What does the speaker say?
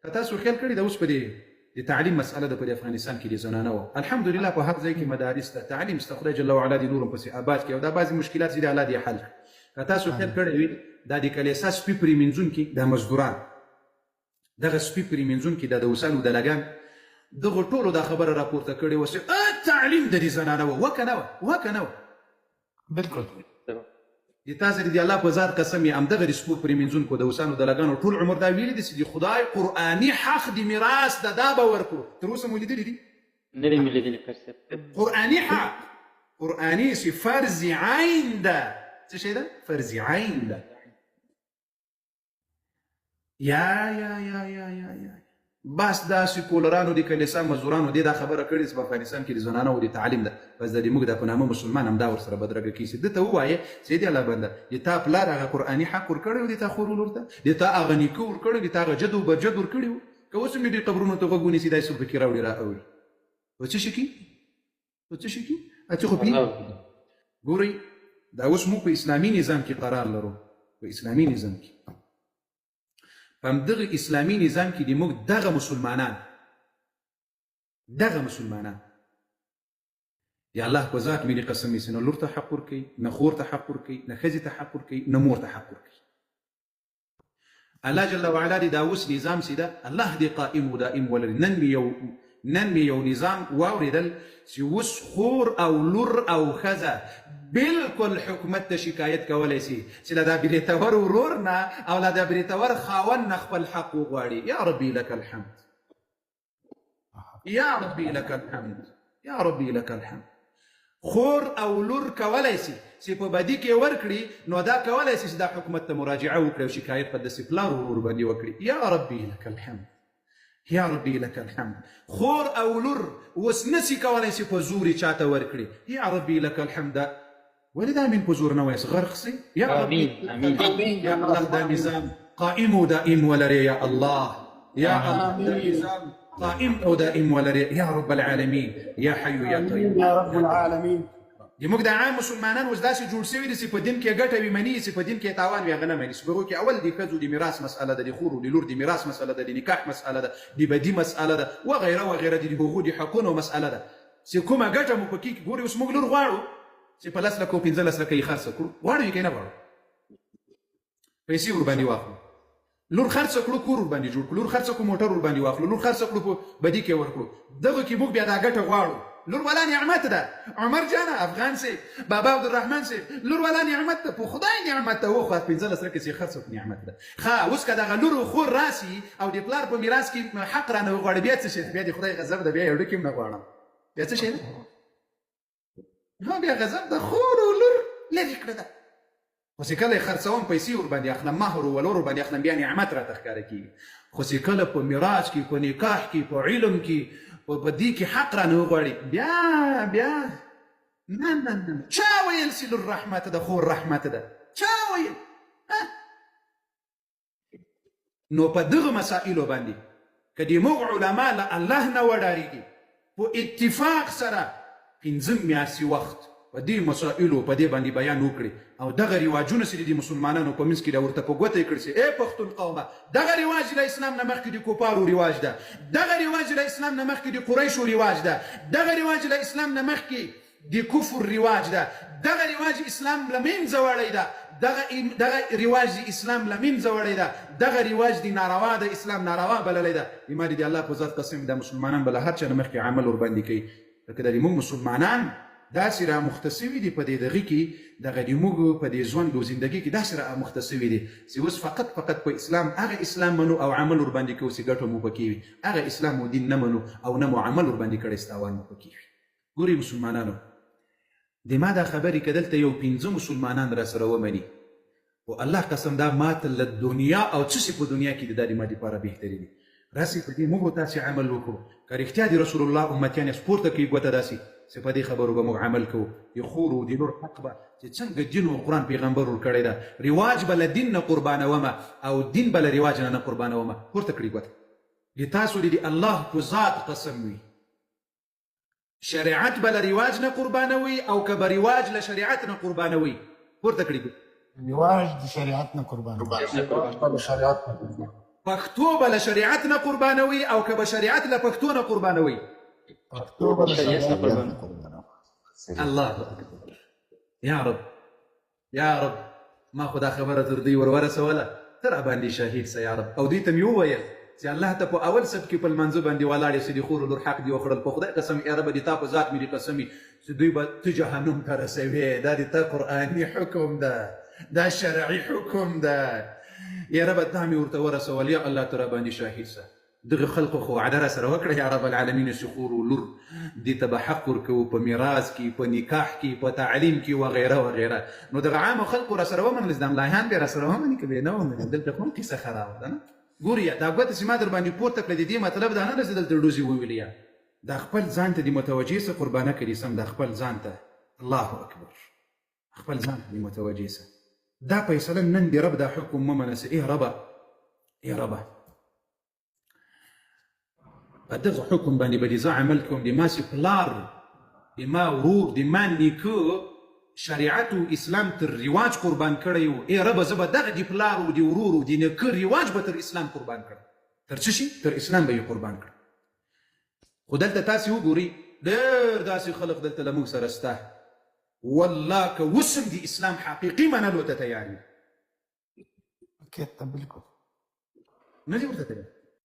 که تاسو خیال کړي د اوس په د تعلیم مسأله د په افغانستان کې د زنانه و الحمدلله په هر ځای کې مدارس ته تعلیم سته خدای جل وعلا دې نور پسې آباد کړي او دا بعضې مشکلات چې د الله دې حل کړي که تاسو خیال کړی وي دا د کلیسا سپي پرې مینځونکي دا مزدوران دغه سپي پرې مینځونکي دا د اوسانو دلګان دغه ټولو دا خبره راپورته کړې وه چې تعلیم د دې زنانه وه که نه وه بالکل د تاسو د الله په ذات قسم یې همدغه د سپو پرې مینځونکو د اوسانو دلګانو ټول عمر دا ویلي دي چې د خدای قرآني حق د میراث د دا به ورکړو تر اوسه مو لیدلي دي نه دي مې لیدلي قرآني حق قرآني چې فرض عین ده څه شی ده فرض عین ده یا بس دا سیکولرانو د کلیسا مزدورانو دې دا خبره کړې چې په افغانستان کې د زنانو د تعلیم ده بس د موږ د په نامه مسلمان همدا ورسره بدرګه کیسي ده ته ووایې چې دې الله بنده د تا پلار هغه قرآني حق ورکړی و د تا خور ورور ته د تا هغه نیکه ورکړی د تا هغه جد و بجد ورکړي و که اوس مې دې قبرونو ته غوږ ونیسي دا یې څوک پکې راوړي رااوري په څه شي کې ته خو ګورئ دا اوس موږ په اسلامي نظام کې قرار لرو په اسلامي نظام کې په همدغه اسلامي نظام کې د موږ دغه مسلمانان د الله په ذات مې د قسم نیسي نه لور ته حق ورکوي نه خور ته حق ورکوي نه ښځې ته حق ورکوي نه مور ته حق ورکوي الله جل وعلا د دا اوس نظام چې ده الله دې قائم و دائم ولري نن مې یو نظام واورېدل چې اوس خور او لور او ښځه بالکل حکومت ته شکایت کولی شي چې له دا بریتور ورور نه او له دا بریتور خاوند نه خپل حق وغواړي یا ربي لك الحمد یا ربي لك الحمد یا ربي لك الحمد خور او لور کولی شي چې په بدي کې ورکړي نو دا کولی شي چې دا حکومت ته مراجعه وکړي او شکایت په داسې پلار ورور باندې وکړي یا ربي لك الحمد یا ربي لك الحمد خور او لور اوس نسي کولی شي په زور یې چاته ورکړي یا ربي لك الحمد ولې دا امین په زور نه وایي غرق سي یا ربي یا الله دا نظام قائم و دائم ولري یا الله یا الله دا نظام قائم و دائم ولري یا رب العالمين یا حي یا قيوم یا رب العالمین د موږ د عام مسلمانان اوس داسې جوړ شوي دي چې په دین کې ګټه وي مني چې په دین کې تاوان وي هغه نه مني چې په هغو کې اول د ښځو د میراث مسأله ده د خور او د لور د میراث مسأله ده د نکاح مسأله ده د بدي مسأله ده وغیره وغیره د هغو د حقونو مسأله ده چې کومه ګټه مو په کې ګوري اوس موږ لور غواړو چې په 10 لکه او 15 لکه یې خرڅه کړو غواړو یې که نه غواړو پیسې ورباندې واخلو لور خرڅه کړو کور ورباندې جوړ کړو لور خرڅه کړو موټر ورباندې واخلو لور خرڅه کړو په بدي کې ورکړو دغه کې موږ بیا دا ګټه غواړو لور والا نعمت ده عمر جان افغان صاحب بابا عبدالرحمن صاحب لور والا نعمت ده په خدای نعمت ده وخو 15 لکه چې خرڅه کړو نعمت ده ښه اوس که دغه لور او خور راسي او د پلار په میراث کې حق رانه وغواړي بیا څه شي بیا د خدای غضب ده بیا یو ډکې هم نه غواړم بیا څه شي نو بیا غضب د خور او لور لرې کړه ده خو چې کله یې خرڅوم پیسې ورباندې اخلم مهر او ولور ورباندې اخلم بیا نعمت راته ښکاره کېږي خو چې کله په میراث کې په نکاح کې په علم کې په دې کې حق رانه وغواړي بیا نه چا ویل چې لور رحمت ده خور رحمت ده چا ویل نو په دغه مسائلو باندې که د موږ علما له الله نه وډارېږي په اتفاق سره 15 میاشتې وخت په دې مسائلو په دې باندې بیان وکړي او دغه رواجونه چې د مسلمانانو په منځ کې دا ورته په ګوته یې کړي چې ای پښتون قومه دغه رواج له اسلام نه مخکې د کوپارو رواج ده دغه رواج له اسلام نه مخکې د قریشو رواج ده دغه رواج له اسلام نه مخکې د کفر رواج ده دغه رواج اسلام له منځه وړی ده دغه رواج د اسلام له منځه وړی ده دغه رواج د ناروا د اسلام ناروا بللی ده ایمان د الله په ذات قسم د مسلمانان به له هر چا نه مخکې عمل ورباندې کوي لکه د موږ مسلمانان داسې رامخته سوي دي په دې دغه کې دغه د موږ په دې ژوند او زندګي کې داسې رامخته سوي دي چې اوس فقط په اسلام هغه اسلام منو او عمل ورباندې کوو چې ګټه مو پکې وي هغه اسلام او دین نه منو او نه مو عمل ورباندې کړی ستاوان مو پکې وي ګورئ مسلمانانو د ما دا خبرې که دلته یو 15 مسلمانان را سره ومني او الله قسم دا ماته له دنیا او څه شي په دنیا کې د دا د ما دپاره بهتري دي راسي په دې موږ تاسې عمل وکړو که رښتیا د رسول الله امتیان یې سپورته کوي ګوته داسې چې په دې خبرو به موږ عمل کوو د خور او د لور حق به چې څنګه دین او قرآن پیغمبر ورکړی ده رواج به له دین نه قربانومه او دین به له رواج نه قربانومه پورته کړي ګوته د تاسو د الله په ذات قسم وي شریعت به له رواج نه قربانوي او که به رواج له شریعت نه قربانوي پورته کړي رواج د شریعت نه قربانوي پښتو به له شریعت نه قربانوي او که به شریعت له پښتو نه قربانوي؟ اکتوبر الله اکبر. یا رب یا رب، ما خو دا خبره تر دوی ورسوله، ته راباندې شهید سه یا رب. او دوی ته مې وویل چې الله ته په اول صف کې په لمانځه باندې ولاړې چې د خور لور حق دي وخوړل، په خدای قسم یا رب د تا په ذات مې دې قسم وي چې دوی به ته جهنم ته رسوې. دا د تا قرآني حکم ده، دا شرعي حکم ده. یا رب دا مې ورته ورسول، یا الله ته راباندې شهید سه. دغه خلقو خو وعده راسره وکړه یا رب العالمین چې خور و لور دې ته به حق ورکوو په میراث کې، په نکاح کې، په تعلیم کې وغیره وغیره. نو دغه عامو خلقو راسره ومنل، د ملایان بیا راسره ومني که بیا نه ومني. دلته خو هم کیسه خرابه ده نه. ګورې دا ګوته چې ما در باندې پورته کړه، د دې مطلب دا نه ده چې دلته ډوزې وویلې. دا خپل ځان ته دې متوجه سه، قربانه کړي سم، دا خپل ځان ته. الله اکبر. خپل ځان ته دې متوجه سه. دا فیصله نن دې رب دا حکم ومنه سه. ای ربه ای ربه، په دغه حکم باندې به دې زه عمل کوم. د ما سي پلار، د ما ورور، د ما نیکه شریعت و اسلام تر رواج قربان کړی و. ای ربه زه به دغه د پلار و د ورور و د نیکه رواج به تر اسلام قربان کړم. تر څه شي؟ تر اسلام به یې قربان کړم. خو دلته تاسې وګورئ ډېر داسې خلق دلته له موږ سره شته، والله که اوس هم د اسلام حقیقي منلو ته تیار وي. بالکل نه دي ورته تیار.